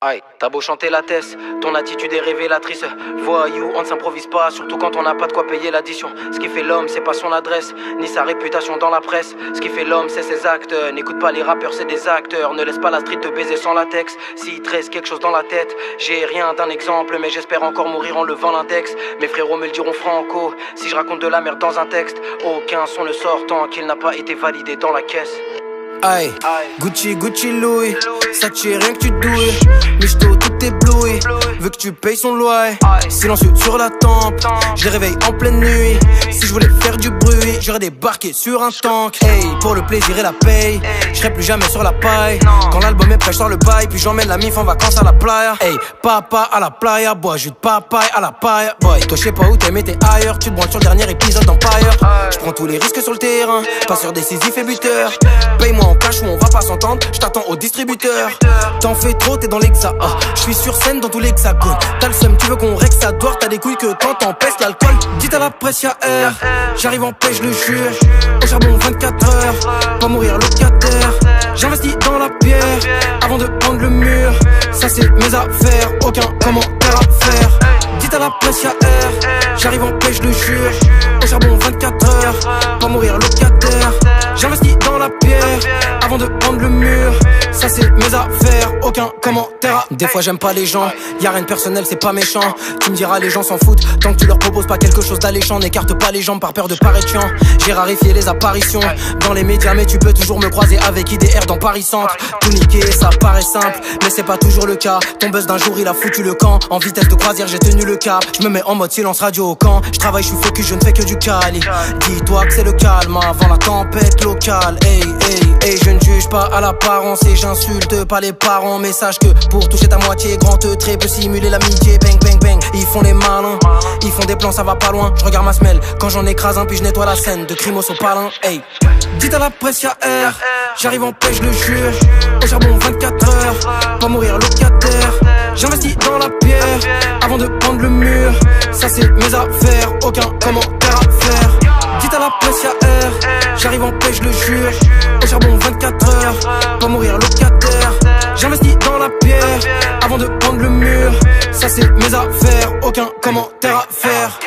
Aïe, t'as beau chanter la tête, ton attitude est révélatrice. Voyou, on ne s'improvise pas, surtout quand on n'a pas de quoi payer l'addition. Ce qui fait l'homme, c'est pas son adresse, ni sa réputation dans la presse. Ce qui fait l'homme, c'est ses actes. N'écoute pas les rappeurs, c'est des acteurs. Ne laisse pas la street te baiser sans latex. S'il te reste quelque chose dans la tête, j'ai rien d'un exemple, mais j'espère encore mourir en levant l'index. Mes frérots me le diront franco, si je raconte de la merde dans un texte, aucun son ne sort tant qu'il n'a pas été validé dans la caisse. Aïe, Gucci, Gucci, Louis, ça tue rien que tu douilles. Michto, tout ébloui, veut que tu payes son loyer. Silencieux sur la tempe, je les réveille en pleine nuit. Si je voulais faire du bruit, j'aurais débarqué sur un tank. Hey, pour le plaisir et la paye, je serai plus jamais sur la paille. Quand l'album est prêt, je sors le bail, puis j'emmène la mif en vacances à la playa. Hey, papa à la playa, bois jus de papaye à la paille. Boy, toi je sais pas où t'es, mais t'es ailleurs. Tu te branles sur le dernier épisode d'Empire. Je prends tous les risques sur le terrain, passeur décisif et buteur. Paye-moi en cash ou on va pas s'entendre, je t'attends au distributeur. T'en fais trop, t'es dans l'hexa. Je suis sur scène dans tout l'hexagone. T'as le seum, tu veux qu'on règle ça doit. T'as des couilles que quand t'empestes l'alcool. Dites à la presse y'a air, j'arrive en paix, je le jure. Au charbon 24 heures, pas mourir locataire. J'investis dans la pierre, avant de prendre le mur. Ça c'est mes affaires, aucun commentaire à faire. Dites à la presse y'a air, j'arrive en paix, je le jure. Au charbon 24 heures, pas mourir locataire. J'investis dans la pierre, avant de prendre le mur. Ça c'est mes affaires, aucun commentaire. Des fois j'aime pas les gens, y'a rien de personnel, c'est pas méchant. Tu me diras les gens s'en foutent, tant que tu leur proposes pas quelque chose d'alléchant. N'écarte pas les jambes par peur de paraître chiant. J'ai raréfié les apparitions dans les médias, mais tu peux toujours me croiser avec IDR dans Paris Centre. Tout niquer, ça paraît simple, mais c'est pas toujours le cas. Ton buzz d'un jour il a foutu le camp. En vitesse de croisière j'ai tenu le cap. Je me mets en mode silence radio au camp. Je travaille, je suis focus, je ne fais que du cali. Dis-toi que c'est le calme avant la tempête locale. Hey, hey, hey, je ne juge pas à l'apparence et j'insulte pas les parents. Mais sache que pour toucher ta moitié, grand trait peut simuler l'amitié. Bang, bang, bang, ils font les malins, ils font des plans, ça va pas loin. Je regarde ma semelle quand j'en écrase un, puis je nettoie la scène de Crimos au palin. Hey, dites à la presse y'a air, j'arrive en paix, je le jure. Au charbon 24 heures, pas mourir locataire. J'investis dans la pierre, avant de prendre le mur. Ça c'est mes affaires, aucun commentaire à faire. Dites à la presse y'a air, j'arrive en paix, je le jure. Au charbon 24 heures, pas mourir locataire. J'investis dans la pierre, avant de prendre le mur. Ça c'est mes affaires, aucun commentaire à faire.